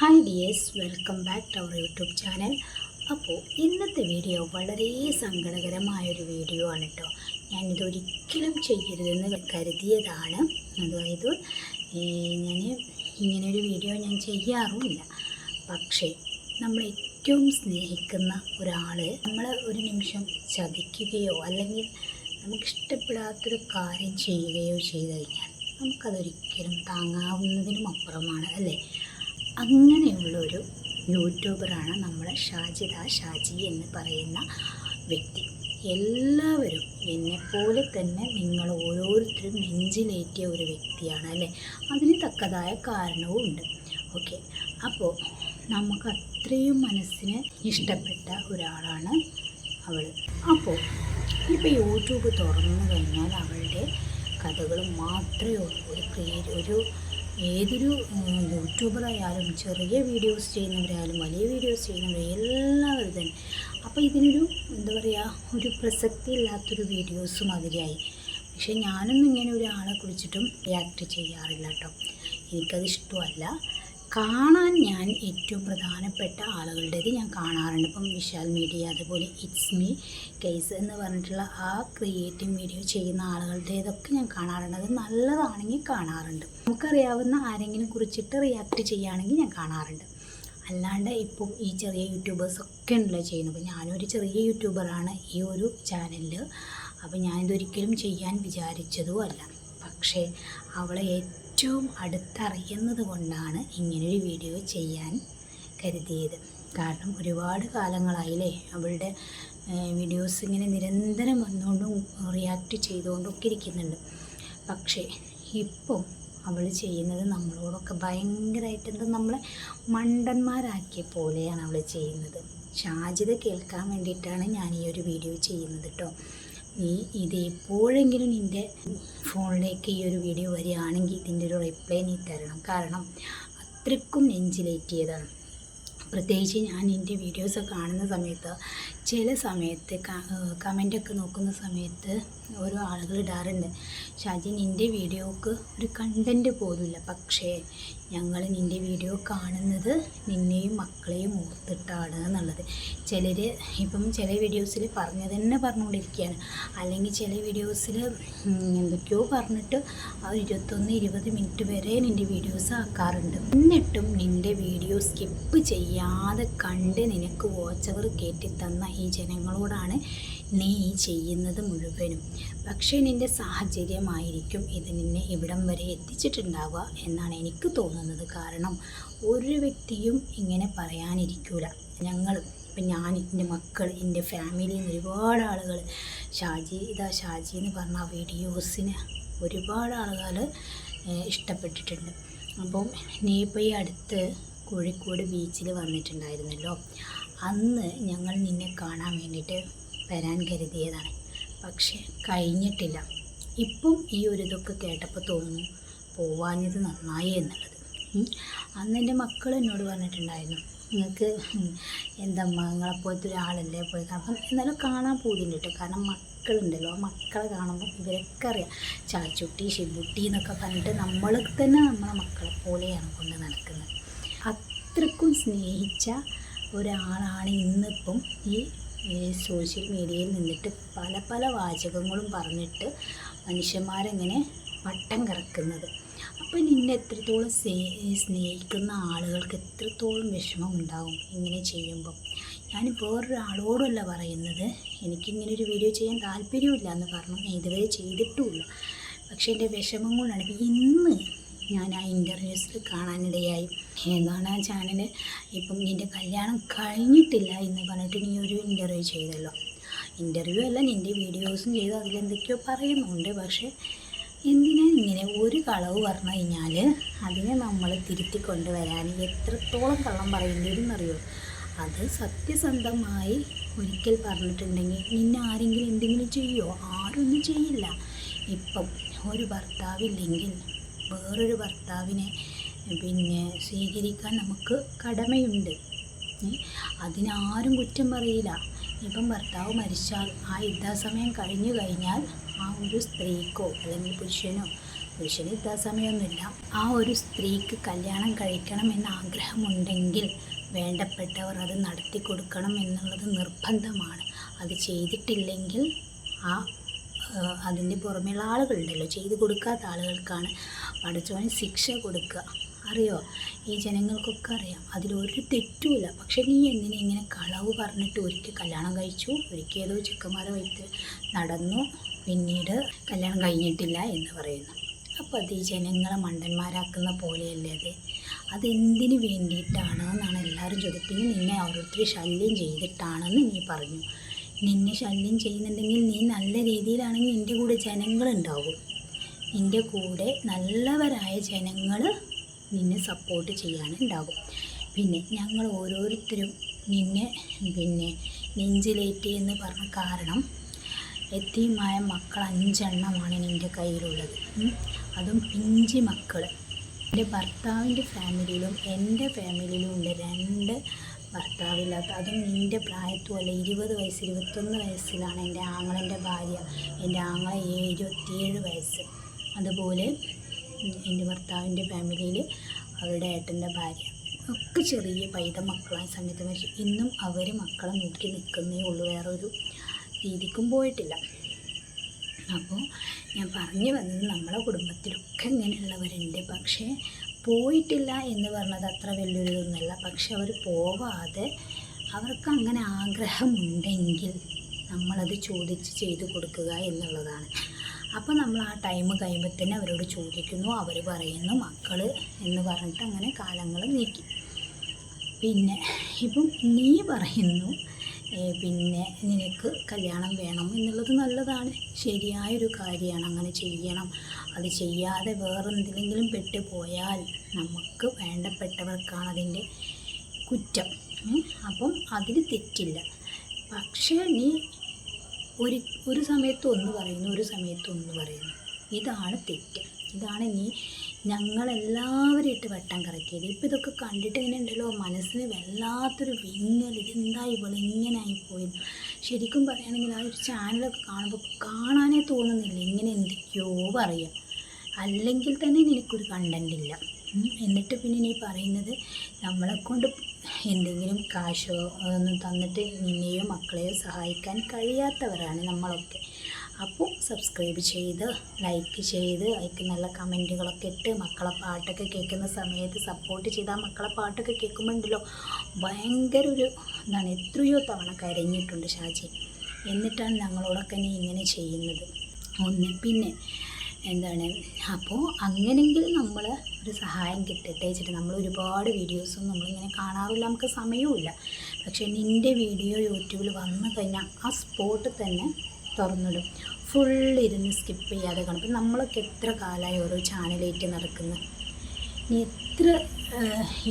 Hi dears, welcome back to our YouTube channel. അപ്പോൾ ഇന്നത്തെ video വളരെ സങ്കടകരമായൊരു വീഡിയോ ആണ് കേട്ടോ. ഞാനിതൊരിക്കലും ചെയ്യരുതെന്ന് കരുതിയതാണ്. അതായത് ഞാൻ ഇങ്ങനെയൊരു വീഡിയോ ഞാൻ ചെയ്യാറുമില്ല. പക്ഷേ നമ്മൾ ഏറ്റവും സ്നേഹിക്കുന്ന ഒരാൾ നമ്മളെ ഒരു നിമിഷം ചതിക്കുകയോ അല്ലെങ്കിൽ നമുക്കിഷ്ടപ്പെടാത്തൊരു കാര്യം ചെയ്യുകയോ ചെയ്തു കഴിഞ്ഞാൽ നമുക്കതൊരിക്കലും താങ്ങാവുന്നതിനും അപ്പുറമാണ്, അല്ലേ? അങ്ങനെയുള്ളൊരു യൂട്യൂബറാണ് നമ്മളെ ഷാജി എന്ന് പറയുന്ന വ്യക്തി. എല്ലാവരും എന്നെപ്പോലെ തന്നെ നിങ്ങൾ ഓരോരുത്തരും നെഞ്ചിലേറ്റിയ ഒരു വ്യക്തിയാണ്, അല്ലേ? അതിന് തക്കതായ കാരണവും ഉണ്ട്. ഓക്കെ, അപ്പോൾ നമുക്ക് അത്രയും മനസ്സിന് ഇഷ്ടപ്പെട്ട ഒരാളാണ് അവൾ. അപ്പോൾ ഇപ്പോൾ യൂട്യൂബ് തുറന്നു കഴിഞ്ഞാൽ അവളുടെ കഥകൾ മാത്രമേ ഉള്ളൂ. ഒരു ഏതൊരു യൂട്യൂബറായാലും ചെറിയ വീഡിയോസ് ചെയ്യുന്നവരായാലും വലിയ വീഡിയോസ് ചെയ്യുന്നവരും എല്ലാവരും തന്നെ. അപ്പോൾ ഇതിനൊരു ഒരു പ്രസക്തി ഇല്ലാത്തൊരു വീഡിയോസ് മാതിരിയായി. പക്ഷേ ഞാനൊന്നും ഇങ്ങനെ ഒരാളെ കുറിച്ചിട്ടും റിയാക്ട് ചെയ്യാറില്ല കേട്ടോ. എനിക്കത് ഇഷ്ടമല്ല. കാണാൻ ഞാൻ ഏറ്റവും പ്രധാനപ്പെട്ട ആളുകളുടേത് ഞാൻ കാണാറുണ്ട്. ഇപ്പം വിശാൽ മീഡിയ, അതുപോലെ ഇറ്റ്സ് മീ കേസ് എന്ന് പറഞ്ഞിട്ടുള്ള ആ ക്രിയേറ്റീവ് വീഡിയോ ചെയ്യുന്ന ആളുകളുടേതൊക്കെ ഞാൻ കാണാറുണ്ട്. അത് നല്ലതാണെങ്കിൽ കാണാറുണ്ട്. നമുക്കറിയാവുന്ന ആരെങ്കിലും കുറിച്ചിട്ട് റിയാക്ട് ചെയ്യുകയാണെങ്കിൽ ഞാൻ കാണാറുണ്ട്. അല്ലാണ്ട് ഇപ്പം ഈ ചെറിയ യൂട്യൂബേഴ്സൊക്കെ ഉണ്ടല്ലോ ചെയ്യുന്നത്. അപ്പോൾ ഞാനൊരു ചെറിയ യൂട്യൂബറാണ് ഈ ഒരു ചാനലിൽ. അപ്പോൾ ഞാനിതൊരിക്കലും ചെയ്യാൻ വിചാരിച്ചതും അല്ല. പക്ഷേ അവളെ ഏറ്റവും അടുത്തറിയുന്നത് കൊണ്ടാണ് ഇങ്ങനൊരു വീഡിയോ ചെയ്യാൻ കരുതിയത്. കാരണം ഒരുപാട് കാലങ്ങളായില്ലേ അവളുടെ വീഡിയോസ് ഇങ്ങനെ നിരന്തരം വന്നുകൊണ്ടും റിയാക്ട് ചെയ്തുകൊണ്ടൊക്കെ ഇരിക്കുന്നുണ്ട്. പക്ഷേ ഇപ്പം അവൾ ചെയ്യുന്നത് നമ്മളോടൊക്കെ ഭയങ്കരമായിട്ട് നമ്മളെ മണ്ടന്മാരാക്കിയ പോലെയാണ് അവൾ ചെയ്യുന്നത്. ഷാജിദ കേൾക്കാൻ വേണ്ടിയിട്ടാണ് ഞാൻ ഈ ഒരു വീഡിയോ ചെയ്യുന്നത് കേട്ടോ. നീ ഇതെപ്പോഴെങ്കിലും നിൻ്റെ ഫോണിലേക്ക് ഈ ഒരു വീഡിയോ വരികയാണെങ്കിൽ ഇതിൻ്റെ ഒരു റിപ്ലൈ നീ തരണം. കാരണം അത്രയ്ക്കും നെഞ്ചിലേറ്റിയതാണ്. പ്രത്യേകിച്ച് ഞാൻ എൻ്റെ വീഡിയോസൊക്കെ കാണുന്ന സമയത്ത് ചില സമയത്ത് കമൻ്റൊക്കെ നോക്കുന്ന സമയത്ത് ഓരോ ആളുകൾ ഇടാറുണ്ട്, ഷാജി നിൻ്റെ വീഡിയോക്ക് ഒരു കണ്ടൻറ്റ് പോലുമില്ല, പക്ഷേ ഞങ്ങൾ നിൻ്റെ വീഡിയോ കാണുന്നത് നിന്നെയും മക്കളെയും ഓർത്തിട്ടാണ് എന്നുള്ളത്. ചിലർ ഇപ്പം ചില വീഡിയോസിൽ പറഞ്ഞുകൊണ്ടിരിക്കുകയാണ്. അല്ലെങ്കിൽ ചില വീഡിയോസിൽ എന്തൊക്കെയോ പറഞ്ഞിട്ട് ആ 21-20 മിനിറ്റ് വരെ നിൻ്റെ വീഡിയോസ് ആക്കാറുണ്ട്. എന്നിട്ടും നിൻ്റെ വീഡിയോ സ്കിപ്പ് ചെയ്യാതെ കണ്ട് നിനക്ക് വാച്ച് അവർ കയറ്റിത്തന്ന ഈ ജനങ്ങളോടാണ് നീ ചെയ്യുന്നത് മുഴുവനും. പക്ഷേ നിൻ്റെ സാഹചര്യമായിരിക്കും ഇത് നിന്നെ ഇവിടം വരെ എത്തിച്ചിട്ടുണ്ടാവുക എന്നാണ് എനിക്ക് തോന്നുന്നത്. കാരണം ഒരു വ്യക്തിയും ഇങ്ങനെ പറയാനിരിക്കില്ല. ഇപ്പം ഞാൻ, എൻ്റെ മക്കൾ, എൻ്റെ ഫാമിലിയിൽ നിന്ന് ഒരുപാട് ആളുകൾ ഷാജി എന്ന് പറഞ്ഞ ആ വീഡിയോസിന് ഒരുപാട് ആളുകൾ ഇഷ്ടപ്പെട്ടിട്ടുണ്ട്. അപ്പം നീ ഇപ്പോൾ ഈ അടുത്ത് കോഴിക്കോട് ബീച്ചിൽ വന്നിട്ടുണ്ടായിരുന്നല്ലോ. അന്ന് ഞങ്ങൾ നിന്നെ കാണാൻ വേണ്ടിയിട്ട് വരാൻ കരുതിയതാണ്. പക്ഷേ കഴിഞ്ഞിട്ടില്ല. ഇപ്പം ഈ ഒരു ഇതൊക്കെ കേട്ടപ്പോൾ തോന്നുന്നു പോവാഞ്ഞത് നന്നായി എന്നുള്ളത്. അന്ന് എൻ്റെ മക്കൾ എന്നോട് പറഞ്ഞിട്ടുണ്ടായിരുന്നു, നിങ്ങൾക്ക് നിങ്ങളെപ്പോലത്തെ ഒരാളല്ലേ പോയി. അപ്പം എന്നാലും കാണാൻ പോകുന്നുണ്ട് കേട്ടോ. കാരണം മക്കളുണ്ടല്ലോ, ആ മക്കളെ കാണുമ്പോൾ ഇവരൊക്കെ അറിയാം ചാച്ചുട്ടി ഷിബുട്ടി എന്നൊക്കെ പറഞ്ഞിട്ട് നമ്മളെ മക്കളെ പോലെയാണ് കൊണ്ട് നടക്കുന്നത്. അത്രക്കും സ്നേഹിച്ച ഒരാളാണ് ഇന്നിപ്പം ഈ സോഷ്യൽ മീഡിയയിൽ നിന്നിട്ട് പല വാചകങ്ങളും പറഞ്ഞിട്ട് മനുഷ്യന്മാരെങ്ങനെ വട്ടം കറക്കുന്നത്. അപ്പോൾ നിന്നെ എത്രത്തോളം സ്നേഹിക്കുന്ന ആളുകൾക്ക് എത്രത്തോളം വിഷമം ഉണ്ടാവും ഇങ്ങനെ ചെയ്യുമ്പം. ഞാൻ വേറൊരാളോടല്ല പറയുന്നത്, എനിക്കിങ്ങനൊരു വീഡിയോ ചെയ്യാൻ താല്പര്യമില്ല എന്ന് പറഞ്ഞു. ഞാൻ ഇതുവരെ ചെയ്തിട്ടുമില്ല. പക്ഷേ എൻ്റെ വിഷമം കൊണ്ടാണ്. ഇന്ന് ഞാൻ ആ ഇൻ്റർവ്യൂസിൽ കാണാനിടയായി. എന്താണ് ആ ചാനൽ ഇപ്പം നിൻ്റെ കല്യാണം കഴിഞ്ഞിട്ടില്ല എന്ന് പറഞ്ഞിട്ട് നീ ഒരു ഇൻ്റർവ്യൂ ചെയ്തല്ലോ. ഇൻ്റർവ്യൂ അല്ല, നിൻ്റെ വീഡിയോസും ചെയ്തു, അതിലെന്തൊക്കെയോ പറയുന്നുണ്ട്. പക്ഷേ എന്തിനാ ഇങ്ങനെ ഒരു കളവ് പറഞ്ഞു കഴിഞ്ഞാൽ അതിനെ നമ്മൾ തിരുത്തി കൊണ്ടുവരാൻ എത്രത്തോളം കള്ളം പറയേണ്ടിയിരുന്നറിയോ? അത് സത്യസന്ധമായി ഒരിക്കൽ പറഞ്ഞിട്ടുണ്ടെങ്കിൽ നിന്നെ ആരെങ്കിലും എന്തെങ്കിലും ചെയ്യുമോ? ആരൊന്നും ചെയ്യില്ല. ഇപ്പം ഒരു ഭർത്താവില്ലെങ്കിൽ വേറൊരു ഭർത്താവിനെ സ്വീകരിക്കാൻ നമുക്ക് കടമയുണ്ട്. അതിനാരും കുറ്റം പറയില്ല. ഇപ്പം ഭർത്താവ് മരിച്ചാൽ ആ യുദ്ധസമയം കഴിഞ്ഞു കഴിഞ്ഞാൽ ആ ഒരു സ്ത്രീക്കോ അല്ലെങ്കിൽ പുരുഷനോ പുരുഷന് യുദ്ധാസമയമൊന്നുമില്ല. ആ ഒരു സ്ത്രീക്ക് കല്യാണം കഴിക്കണമെന്ന് ആഗ്രഹമുണ്ടെങ്കിൽ വേണ്ടപ്പെട്ടവർ അത് നടത്തി കൊടുക്കണം എന്നുള്ളത് നിർബന്ധമാണ്. അത് ചെയ്തിട്ടില്ലെങ്കിൽ അതിൻ്റെ പുറമെയുള്ള ആളുകളുണ്ടല്ലോ, ചെയ്തു കൊടുക്കാത്ത ആളുകൾക്കാണ് പടച്ചവന് ശിക്ഷ കൊടുക്കുക. അറിയോ, ഈ ജനങ്ങൾക്കൊക്കെ അറിയാം, അതിലൊരു തെറ്റുമില്ല. പക്ഷെ നീ എന്തിനാ ഇങ്ങനെ കളവ് പറഞ്ഞിട്ട് ഒരിക്കൽ കല്യാണം കഴിച്ചു, ഒരിക്കൽ ഏതോ ചെക്കന്മാരെ വൈത്ത് നടന്നു, പിന്നീട് കല്യാണം കഴിഞ്ഞിട്ടില്ല എന്ന് പറയുന്നു. അപ്പോൾ അത് ഈ ജനങ്ങളെ മണ്ടന്മാരാക്കുന്ന പോലെയല്ലേ അതെന്തിനു വേണ്ടിയിട്ടാണ് എന്നാണ് എല്ലാവരും ചോദിക്കുന്നത്. നിന്നെ ഓരോരുത്തർ ശല്യം ചെയ്തിട്ടാണെന്ന് നീ പറഞ്ഞു. നിന്നെ ശല്യം ചെയ്യുന്നുണ്ടെങ്കിൽ നീ നല്ല രീതിയിലാണെങ്കിൽ നിൻ്റെ കൂടെ ജനങ്ങളുണ്ടാവും. നിൻ്റെ കൂടെ നല്ലവരായ ജനങ്ങൾ നിന്നെ സപ്പോർട്ട് ചെയ്യാനുണ്ടാകും. പിന്നെ ഞങ്ങൾ ഓരോരുത്തരും നിന്നെ നെഞ്ചിലേറ്റി എന്ന് പറഞ്ഞ കാരണം എത്തിയുമായ മക്കൾ 5 എണ്ണമാണ് നിൻ്റെ കയ്യിലുള്ളത്. അതും പിഞ്ചി മക്കൾ. എൻ്റെ ഭർത്താവിൻ്റെ ഫാമിലിയിലും എൻ്റെ ഫാമിലിയിലും ഉണ്ട് 2 ഭർത്താവില്ലാത്ത, അതും നിൻ്റെ പ്രായത്തുമല്ല. 20 വയസ്സ് 21 വയസ്സിലാണ് എൻ്റെ ആങ്ങളൻ്റെ ഭാര്യ. എൻ്റെ ആങ്ങളെ 27 വയസ്സ്. അതുപോലെ എൻ്റെ ഭർത്താവിൻ്റെ ഫാമിലിയിൽ അവരുടെ ഏട്ടൻ്റെ ഭാര്യ ഒക്കെ ചെറിയ പൈത മക്കളായ സമയത്ത് മരിച്ചു. ഇന്നും അവർ മക്കളെ നോക്കി നിൽക്കുന്നേ ഉള്ളൂ, വേറൊരു രീതിക്കും പോയിട്ടില്ല. അപ്പോൾ ഞാൻ പറഞ്ഞു വന്നത് നമ്മളെ കുടുംബത്തിലൊക്കെ ഇങ്ങനെയുള്ളവരുണ്ട്. പക്ഷേ പോയിട്ടില്ല എന്ന് പറഞ്ഞത് അത്ര വലിയൊരു ഇതൊന്നുമല്ല. പക്ഷെ അവർ പോവാതെ അവർക്ക് അങ്ങനെ ആഗ്രഹമുണ്ടെങ്കിൽ നമ്മളത് ചോദിച്ച് ചെയ്തു കൊടുക്കുക എന്നുള്ളതാണ്. അപ്പോൾ നമ്മൾ ആ ടൈം കഴിയുമ്പോൾ തന്നെ അവരോട് ചോദിക്കുന്നു, അവർ പറയുന്നു മക്കൾ എന്ന് പറഞ്ഞിട്ട് അങ്ങനെ കാലങ്ങൾ നീക്കി. പിന്നെ ഇപ്പം നീ പറയുന്നു പിന്നെ നിനക്ക് കല്യാണം വേണം എന്നുള്ളത് നല്ലതാണ്, ശരിയായൊരു കാര്യമാണ്, അങ്ങനെ ചെയ്യണം. അത് ചെയ്യാതെ വേറെന്തിലെങ്കിലും പെട്ടുപോയാൽ നമുക്ക് വേണ്ടപ്പെട്ടവർക്കാണ് അതിൻ്റെ കുറ്റം. അപ്പം അതിൽ തെറ്റില്ല. പക്ഷേ നീ ഒരു സമയത്ത് ഒന്ന് പറയുന്നു, ഒരു സമയത്ത് ഒന്ന് പറയുന്നു, ഇതാണ് തെറ്റ്. ഇതാണ് നീ ഞങ്ങളെല്ലാവരും ഇട്ട് വട്ടം കറക്കിയത്. ഇപ്പം ഇതൊക്കെ കണ്ടിട്ട് ഇങ്ങനെ ഉണ്ടല്ലോ മനസ്സിന് വല്ലാത്തൊരു വിങ്ങൽ, ഇതെന്താ ഇവളിങ്ങനായിപ്പോയി. ശരിക്കും പറയുകയാണെങ്കിൽ ആ ഒരു ചാനലൊക്കെ കാണുമ്പോൾ കാണാനേ തോന്നുന്നില്ല, ഇങ്ങനെ എന്തൊക്കെയോ പറയാം. അല്ലെങ്കിൽ തന്നെ നിനക്കൊരു കണ്ടൻ്റ് ഇല്ല. എന്നിട്ട് പിന്നെ നീ പറയുന്നത് നമ്മളെക്കൊണ്ട് എന്തെങ്കിലും കാശോ ഒന്നും തന്നിട്ട് നിന്നെയോ മക്കളെയോ സഹായിക്കാൻ കഴിയാത്തവരാണ് നമ്മളൊക്കെ. അപ്പോൾ സബ്സ്ക്രൈബ് ചെയ്ത് ലൈക്ക് ചെയ്ത് അതിക്ക് നല്ല കമൻറ്റുകളൊക്കെ ഇട്ട് മക്കളെ പാട്ടൊക്കെ കേൾക്കുന്ന സമയത്ത് സപ്പോർട്ട് ചെയ്താൽ മക്കളെ പാട്ടൊക്കെ കേൾക്കുമ്പോൾ ഉണ്ടല്ലോ ഭയങ്കര ഒരു എത്രയോ തവണ കരഞ്ഞിട്ടുണ്ട് ഷാജി. എന്നിട്ടാണ് ഞങ്ങളോടൊക്കെ നീ ഇങ്ങനെ ചെയ്യുന്നത്. പിന്നെ അപ്പോൾ അങ്ങനെയെങ്കിൽ നമ്മൾ ഒരു സഹായം കിട്ടട്ടെ വെച്ചിട്ട് നമ്മൾ ഒരുപാട് വീഡിയോസൊന്നും നമ്മളിങ്ങനെ കാണാറില്ല, നമുക്ക് സമയവുമില്ല. പക്ഷേ നിൻ്റെ വീഡിയോ യൂട്യൂബിൽ വന്നു കഴിഞ്ഞാൽ ആ സ്പോട്ടിൽ തന്നെ തുറന്നിടും, ഫുള്ളിരുന്ന് സ്കിപ്പ് ചെയ്യാതെ കാണും. അപ്പം നമ്മളൊക്കെ എത്ര കാലമായി ഓരോ ചാനലേറ്റ് നടക്കുന്നത്. നീ എത്ര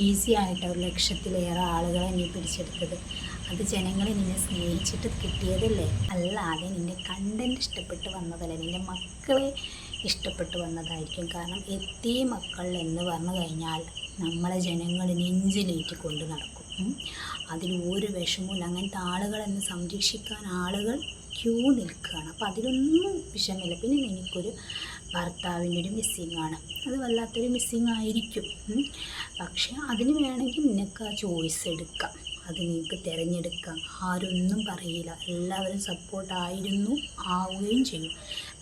ഈസി ആയിട്ട് 1 ലക്ഷത്തിലേറെ ആളുകളെ നീ പിടിച്ചെടുത്തത്. അത് ജനങ്ങൾ നിന്നെ സ്നേഹിച്ചിട്ട് കിട്ടിയതല്ലേ, അല്ലാതെ നിൻ്റെ കണ്ടൻറ് ഇഷ്ടപ്പെട്ട് വന്നതല്ലേ, നിൻ്റെ മക്കളെ ഇഷ്ടപ്പെട്ട് വന്നതായിരിക്കും. കാരണം എത്തിയ മക്കൾ എന്ന് പറഞ്ഞു കഴിഞ്ഞാൽ നമ്മളെ ജനങ്ങൾ നെഞ്ചിലേറ്റ് കൊണ്ട് നടക്കും. അതിൽ ഒരു വിഷമമില്ല. അങ്ങനത്തെ ആളുകളെന്ന് സംരക്ഷിക്കാൻ ആളുകൾ ക്യൂ നിൽക്കുകയാണ്. അപ്പോൾ അതിലൊന്നും വിഷമമില്ല. പിന്നെ എനിക്കൊരു ഭർത്താവിൻ്റെ ഒരു മിസ്സിങ്ങാണ്, അത് വല്ലാത്തൊരു മിസ്സിങ് ആയിരിക്കും. പക്ഷേ അതിന് വേണമെങ്കിൽ നിനക്ക് ആ ചോയ്സ് എടുക്കാം, അത് നിനക്ക് തിരഞ്ഞെടുക്കാം. ആരൊന്നും പറയില്ല, എല്ലാവരും സപ്പോർട്ടായിരുന്നു, ആവുകയും ചെയ്യും.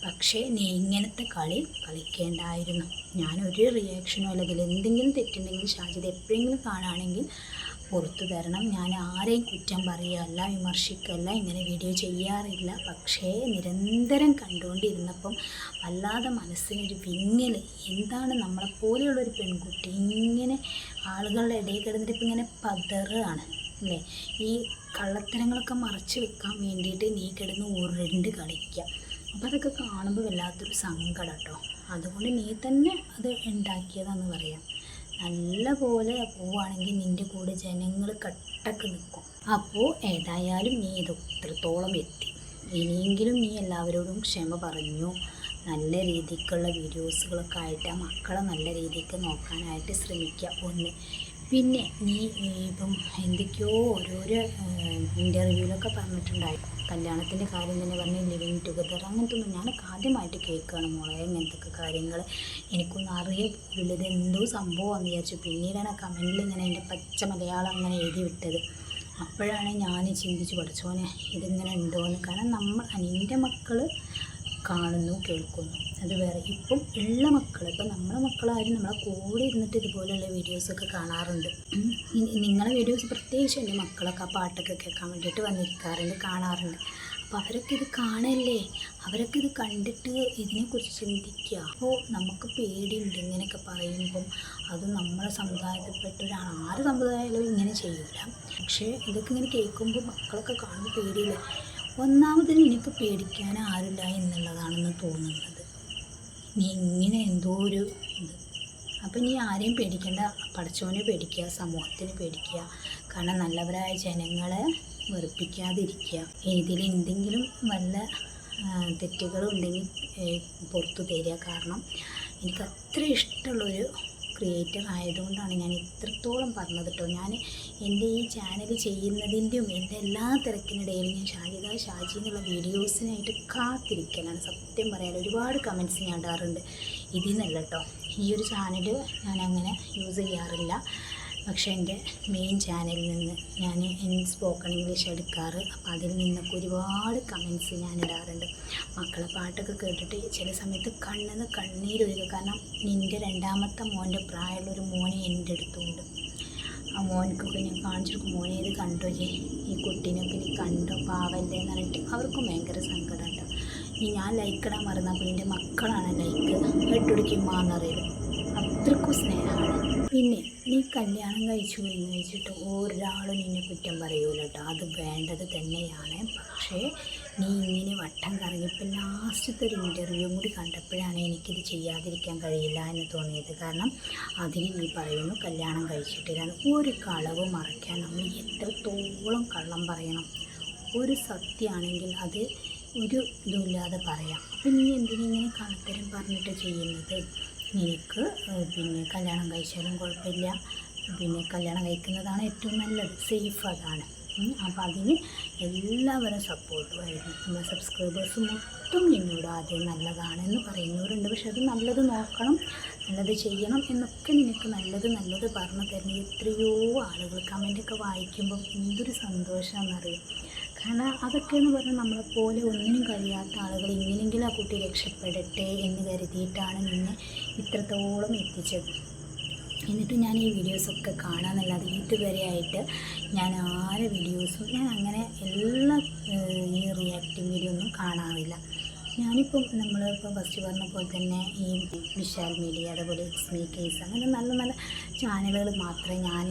പക്ഷേ നീ ഇങ്ങനത്തെ കളി കളിക്കേണ്ടായിരുന്നു. ഞാനൊരു റിയാക്ഷനോ അല്ലെങ്കിൽ എന്തെങ്കിലും തെറ്റുണ്ടെങ്കിൽ ഷാജിദ് എപ്പോഴെങ്കിലും കാണുകയാണെങ്കിൽ പുറത്തു തരണം. ഞാൻ ആരെയും കുറ്റം പറയുകയല്ല, വിമർശിക്കുകയല്ല, ഇങ്ങനെ വീഡിയോ ചെയ്യാറില്ല. പക്ഷേ നിരന്തരം കണ്ടുകൊണ്ടിരുന്നപ്പം വല്ലാതെ മനസ്സിനൊരു വിങ്ങൽ. എന്താണ് നമ്മളെപ്പോലെയുള്ളൊരു പെൺകുട്ടി ഇങ്ങനെ ആളുകളുടെ ഇടയിൽ കിടന്നിട്ട് ഇപ്പം ഇങ്ങനെ പതറുകയാണ് അല്ലേ? ഈ കള്ളത്തരങ്ങളൊക്കെ മറച്ച് വെക്കാൻ വേണ്ടിയിട്ട് നീ കിടന്ന് ഉരുണ്ട് കളിക്കുക. അപ്പോൾ അതൊക്കെ കാണുമ്പോൾ വല്ലാത്തൊരു സങ്കടം കേട്ടോ. അതുകൊണ്ട് നീ തന്നെ അത് ഉണ്ടാക്കിയതാണെന്ന് പറയാം. നല്ല പോലെ പോവുകയാണെങ്കിൽ നിൻ്റെ കൂടെ ജനങ്ങൾ കട്ടക്ക് നിൽക്കും. അപ്പോൾ ഏതായാലും നീ ഇത് ഇത്രത്തോളം എത്തി. ഇനിയെങ്കിലും നീ എല്ലാവരോടും ക്ഷമ പറഞ്ഞു നല്ല രീതിക്കുള്ള വീഡിയോസുകളൊക്കെ ആയിട്ട് ആ മക്കളെ നല്ല രീതിക്ക് നോക്കാനായിട്ട് ശ്രമിക്കുക. ഒന്ന് പിന്നെ നീ ഇപ്പം എന്തൊക്കെയോ ഓരോരോ ഇൻ്റർവ്യൂവിലൊക്കെ പറഞ്ഞിട്ടുണ്ടായി, കല്യാണത്തിൻ്റെ കാര്യം തന്നെ പറഞ്ഞ് ലിവിങ് ടുഗദർ അങ്ങനത്തെ ഒന്നും ഞാനൊക്കെ ആദ്യമായിട്ട് കേൾക്കുകയാണ് മോളെ. ഇങ്ങനത്തെ കാര്യങ്ങൾ എനിക്കൊന്നും അറിയില്ല, ഇത് എന്തോ സംഭവമാണെന്ന് വിചാരിച്ചു. പിന്നീടാണ് കമൻറ്റിൽ ഇങ്ങനെ അതിൻ്റെ പച്ച മലയാളം അങ്ങനെ എഴുതി വിട്ടത്. അപ്പോഴാണ് ഞാൻ ചിന്തിച്ച് പഠിച്ചോനെ ഇതിങ്ങനെ ഉണ്ടോയെന്ന്. കാരണം എൻ്റെ മക്കൾ കാണുന്നു കേൾക്കുന്നു, അത് വേറെ. ഇപ്പം ഉള്ള മക്കൾ, ഇപ്പം നമ്മളെ മക്കളാരും നമ്മളെ കൂടെ ഇരുന്നിട്ട് ഇതുപോലെയുള്ള വീഡിയോസൊക്കെ കാണാറുണ്ട്. നിങ്ങളെ വീഡിയോസ് പ്രത്യേകിച്ച് എൻ്റെ മക്കളൊക്കെ ആ പാട്ടൊക്കെ കേൾക്കാൻ വേണ്ടിയിട്ട് വന്നിരിക്കാറുണ്ട്, കാണാറുണ്ട്. അപ്പോൾ അവരൊക്കെ ഇത് കാണല്ലേ, അവരൊക്കെ ഇത് കണ്ടിട്ട് ഇതിനെക്കുറിച്ച് ചിന്തിക്കുക. അപ്പോൾ നമുക്ക് പേടിയുണ്ട് ഇങ്ങനെയൊക്കെ പറയുമ്പം. അതും നമ്മളെ സമുദായത്തിൽപ്പെട്ട ആര് സമുദായമായാലും ഇങ്ങനെ ചെയ്യില്ല. പക്ഷേ ഇതൊക്കെ ഇങ്ങനെ കേൾക്കുമ്പോൾ മക്കളൊക്കെ കാണുമ്പോൾ പേടിയില്ല. ഒന്നാമതിന് എനിക്ക് പേടിക്കാൻ ആരില്ല എന്നുള്ളതാണെന്ന് തോന്നുന്നത്. നീ ഇങ്ങനെ എന്തോ ഒരു ഇത്. അപ്പം നീ ആരെയും പേടിക്കേണ്ട, പഠിച്ചവനെ പേടിക്കുക, സമൂഹത്തിന് പേടിക്കുക. കാരണം നല്ലവരായ ജനങ്ങളെ വെറുപ്പിക്കാതിരിക്കുക. ഇതിൽ എന്തെങ്കിലും വല്ല തെറ്റുകളുണ്ടെങ്കിൽ പുറത്തു തരിക. കാരണം എനിക്ക് അത്ര ഇഷ്ടമുള്ളൊരു ക്രിയേറ്റർ ആയതുകൊണ്ടാണ് ഞാൻ ഇത്രത്തോളം പറഞ്ഞത് കേട്ടോ. ഞാൻ എൻ്റെ ഈ ചാനൽ ചെയ്യുന്നതിൻ്റെയും എൻ്റെ എല്ലാ തിരക്കിനിടയിലും ഞാൻ ഷാജി എന്നുള്ള വീഡിയോസിനായിട്ട് കാത്തിരിക്കലാണ്. സത്യം പറയാൻ ഒരുപാട് കമൻറ്റ്സ് ഞാൻ ഇടാറുണ്ട്. ഇതിൽ നിന്നല്ല കേട്ടോ, ഈ ഒരു ചാനൽ ഞാൻ അങ്ങനെ യൂസ് ചെയ്യാറില്ല. പക്ഷേ എൻ്റെ മെയിൻ ചാനലിൽ നിന്ന് ഞാൻ സ്പോക്കൺ ഇംഗ്ലീഷ് എടുക്കാറ്. അപ്പോൾ അതിൽ നിന്നൊക്കെ ഒരുപാട് കമൻറ്റ്സ് ഞാൻ ഇടാറുണ്ട്. മക്കളെ പാട്ടൊക്കെ കേട്ടിട്ട് ചില സമയത്ത് കണ്ണിന്ന് കണ്ണീരൊഴുകുക. കാരണം നിൻ്റെ രണ്ടാമത്തെ മോൻ്റെ പ്രായമുള്ളൊരു മോനെ എൻ്റെ അടുത്തുണ്ട്. ആ മോനക്കൊക്കെ ഞാൻ കാണിച്ചെടുക്കും, മോനെ ഇത് കണ്ടോ ഈ കുട്ടീനൊക്കെ നീ കണ്ടോ, പാവല്ലേ എന്ന് പറഞ്ഞിട്ട് അവർക്കും ഭയങ്കര സങ്കടം കേട്ടോ. ഞാൻ ലൈക്ക് ഇടാൻ മറന്നപ്പോൾ എൻ്റെ മക്കളാണ് ലൈക്ക് ഇട്ടുടിക്കുമ്പോന്നറിയില്ല, അത്രക്കും സ്നേഹമാണ്. പിന്നെ നീ കല്യാണം കഴിച്ചു എന്ന് വെച്ചിട്ട് ഒരാളും നിന്നെ കുറ്റം പറയൂല കേട്ടോ, അത് വേണ്ടത് തന്നെയാണ്. പക്ഷേ നീ ഇങ്ങനെ വട്ടം കറങ്ങിയപ്പോൾ ലാസ്റ്റത്തെ ഒരു ഇൻ്റർവ്യൂ കൂടി കണ്ടപ്പോഴാണ് എനിക്കിത് ചെയ്യാതിരിക്കാൻ കഴിയില്ല എന്ന് തോന്നിയത്. കാരണം അതിന് നീ പറയുന്നു കല്യാണം കഴിച്ചിട്ടില്ല. ഒരു കളവ് മറയ്ക്കാൻ നമ്മൾ എത്രത്തോളം കള്ളം പറയണം. ഒരു സത്യമാണെങ്കിൽ അത് ഒരു ഇതുമില്ലാതെ പറയാം. അപ്പം നീ എന്തിനിങ്ങനെ കള്ളത്തരം പറഞ്ഞിട്ട് ചെയ്യുന്നത്? നിനക്ക് പിന്നെ കല്യാണം കഴിച്ചാലും കുഴപ്പമില്ല, പിന്നെ കല്യാണം കഴിക്കുന്നതാണ് ഏറ്റവും നല്ലത്, സേഫ് അതാണ്. അപ്പോൾ അതിന് എല്ലാവരും സപ്പോർട്ടുമായിരുന്നു. നമ്മുടെ സബ്സ്ക്രൈബേഴ്സ് മൊത്തം നിന്നോട് ആദ്യം നല്ലതാണെന്ന് പറയുന്നവരുണ്ട്. പക്ഷെ അത് നല്ലത് നോക്കണം, നല്ലത് ചെയ്യണം എന്നൊക്കെ നിനക്ക് നല്ലത് പറഞ്ഞു തരുന്ന എത്രയോ ആളുകൾ കമൻറ്റൊക്കെ വായിക്കുമ്പം എന്തൊരു സന്തോഷമാണെന്നറിയാം. കാരണം അതൊക്കെയെന്ന് പറഞ്ഞാൽ നമ്മളെപ്പോലെ ഒന്നിനും കഴിയാത്ത ആളുകൾ ഇങ്ങനെയെങ്കിലും ആ കുട്ടി രക്ഷപ്പെടട്ടെ എന്ന് കരുതിയിട്ടാണ് നിന്നെ ഇത്രത്തോളം എത്തിച്ചത്. എന്നിട്ട് ഞാൻ ഈ വീഡിയോസൊക്കെ കാണാമെന്നല്ലാതെ ഇതുവരെ ആയിട്ട് ഞാൻ ആരെ വീഡിയോസും ഞാൻ അങ്ങനെ എല്ലാ ഈ റിയാക്ടിങ് വീഡിയോ ഒന്നും കാണാറില്ല. ഞാനിപ്പം നമ്മളിപ്പോൾ ഫസ്റ്റ് പറഞ്ഞ പോലെ തന്നെ ഈ വിശാൽ മീഡിയ, അതേപോലെ എക്സ്മി കേസ്, അങ്ങനെ നല്ല നല്ല ചാനലുകൾ മാത്രമേ ഞാൻ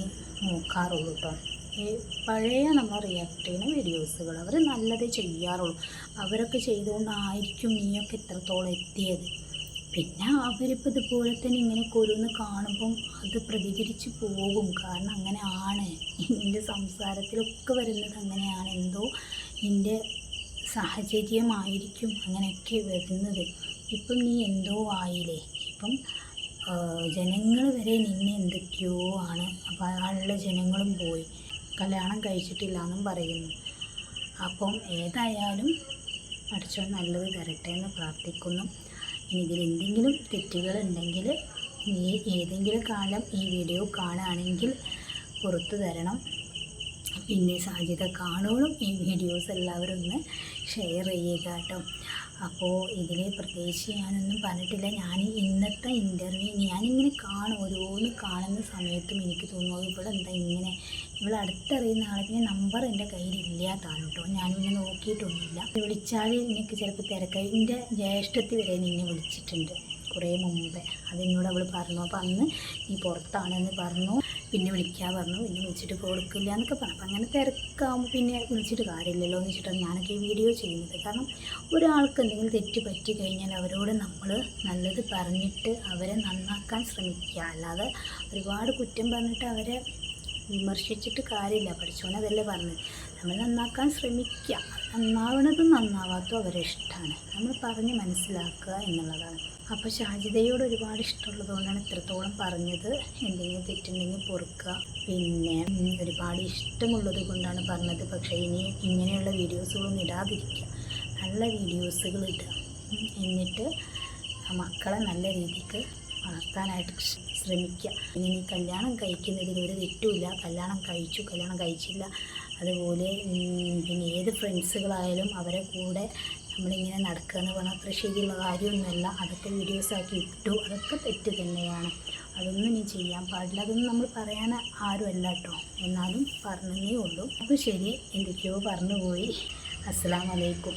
നോക്കാറുള്ളൂ കേട്ടോ. ഈ പഴയ നമ്മൾ റിയാക്ട് ചെയ്യുന്ന വീഡിയോസുകൾ അവർ നല്ലതേ ചെയ്യാറുള്ളൂ. അവരൊക്കെ ചെയ്തുകൊണ്ടായിരിക്കും നീയൊക്കെ ഇത്രത്തോളം എത്തിയത്. പിന്നെ അവരിപ്പോൾ ഇതുപോലെ തന്നെ ഇങ്ങനെ ഓരോന്ന് കാണുമ്പം അത് പ്രതികരിച്ച് പോകും. കാരണം അങ്ങനെയാണ് നിൻ്റെ സംസാരത്തിലൊക്കെ വരുന്നത്, അങ്ങനെയാണ്. എന്തോ നിൻ്റെ സാഹചര്യമായിരിക്കും അങ്ങനെയൊക്കെ വരുന്നത്. ഇപ്പം നീ എന്തോ ആയില്ലേ, ഇപ്പം ജനങ്ങൾ വരെ നിന്നെ എന്തൊക്കെയോ ആണ്. അപ്പോൾ ആളുള്ള ജനങ്ങളും പോയി, കല്യാണം കഴിച്ചിട്ടില്ല എന്നും പറയുന്നു. അപ്പം ഏതായാലും പഠിച്ചോ നല്ലത് തരട്ടെ എന്ന് പ്രാർത്ഥിക്കുന്നു. ഇനി ഇതിലെന്തെങ്കിലും തെറ്റുകളുണ്ടെങ്കിൽ നീ ഏതെങ്കിലും കാലം ഈ വീഡിയോ കാണുകയാണെങ്കിൽ പുറത്തു തരണം. പിന്നെ സാധ്യത കാണുകയും ഈ വീഡിയോസ് എല്ലാവരും ഒന്ന് ഷെയർ ചെയ്യുക കേട്ടോ. അപ്പോൾ ഇതിൽ പ്രത്യേകിച്ച് ഞാനൊന്നും പറഞ്ഞിട്ടില്ല. ഞാൻ ഇന്നത്തെ ഇൻ്റർവ്യൂ ഞാനിങ്ങനെ ഓരോന്ന് കാണുന്ന സമയത്തും എനിക്ക് തോന്നുന്നു ഇവിടെ എന്താ ഇങ്ങനെ, ഇവിടെ അടുത്തറിയുന്ന ആളിൻ്റെ നമ്പർ എൻ്റെ കയ്യിലില്ലാത്താണ് കേട്ടോ. ഞാനിങ്ങനെ നോക്കിയിട്ടൊന്നുമില്ല. വിളിച്ചാൽ എനിക്ക് ചിലപ്പോൾ തിരക്കായി. എൻ്റെ ജ്യേഷ്ഠത്തി വരെ നിന്നെ വിളിച്ചിട്ടുണ്ട് കുറേ മുമ്പേ, അതെന്നോട് അവൾ പറഞ്ഞു. അപ്പോൾ അന്ന് നീ പുറത്താണെന്ന് പറഞ്ഞു, പിന്നെ വിളിക്കാൻ പറഞ്ഞു, പിന്നെ വിളിച്ചിട്ട് കൊടുക്കില്ല എന്നൊക്കെ പറഞ്ഞു. അപ്പം അങ്ങനെ തിരക്കാകുമ്പോൾ പിന്നെ വിളിച്ചിട്ട് കാര്യമില്ലല്ലോ എന്ന് വെച്ചിട്ടാണ് ഞാനൊക്കെ ഈ വീഡിയോ ചെയ്യുന്നത്. കാരണം ഒരാൾക്ക് എന്തെങ്കിലും തെറ്റ് പറ്റി കഴിഞ്ഞാൽ അവരോട് നമ്മൾ നല്ലത് പറഞ്ഞിട്ട് അവരെ നന്നാക്കാൻ ശ്രമിക്കുക, അല്ലാതെ ഒരുപാട് കുറ്റം പറഞ്ഞിട്ട് അവരെ വിമർശിച്ചിട്ട് കാര്യമില്ല. പഠിച്ചോനെ അതല്ലേ പറഞ്ഞത്, നമ്മൾ നന്നാക്കാൻ ശ്രമിക്കുക. നന്നാവണതും നന്നാവാത്തതും അവരെ ഇഷ്ടമാണ്, നമ്മൾ പറഞ്ഞ് മനസ്സിലാക്കുക എന്നുള്ളതാണ്. അപ്പോൾ ഷാജിദയോട് ഒരുപാട് ഇഷ്ടമുള്ളത് കൊണ്ടാണ് ഇത്രത്തോളം പറഞ്ഞത്. എന്തെങ്കിലും തെറ്റുണ്ടെങ്കിൽ പൊറുക്കുക. പിന്നെ ഒരുപാട് ഇഷ്ടമുള്ളത് കൊണ്ടാണ് പറഞ്ഞത്. പക്ഷേ ഇനി ഇങ്ങനെയുള്ള വീഡിയോസുകളൊന്നും ഇടാതിരിക്കുക, നല്ല വീഡിയോസുകൾ ഇടുക. എന്നിട്ട് മക്കളെ നല്ല രീതിക്ക് വളർത്താനായിട്ട് ശ്രമിക്കുക. ഇനി കല്യാണം കഴിക്കുന്നതിൽ ഒരു തെറ്റുമില്ല. കല്യാണം കഴിച്ചു, കല്യാണം കഴിച്ചില്ല, അതുപോലെ പിന്നെ ഏത് ഫ്രണ്ട്സുകളായാലും അവരെ കൂടെ നമ്മളിങ്ങനെ നടക്കുക എന്ന് പറഞ്ഞാൽ അത്ര ശരിയുള്ള കാര്യമൊന്നുമല്ല. അതൊക്കെ വീഡിയോസാക്കി ഇട്ടു, അതൊക്കെ തെറ്റ് തന്നെയാണ്. അതൊന്നും ഇനി ചെയ്യാൻ പാടില്ല. അതൊന്നും നമ്മൾ പറയാൻ ആരുമല്ല കേട്ടോ, എന്നാലും പറഞ്ഞതേ ഉള്ളൂ. അപ്പോൾ ശരി, എന്തൊക്കെയോ പറഞ്ഞുപോയി. അസ്സലാമു അലൈക്കും.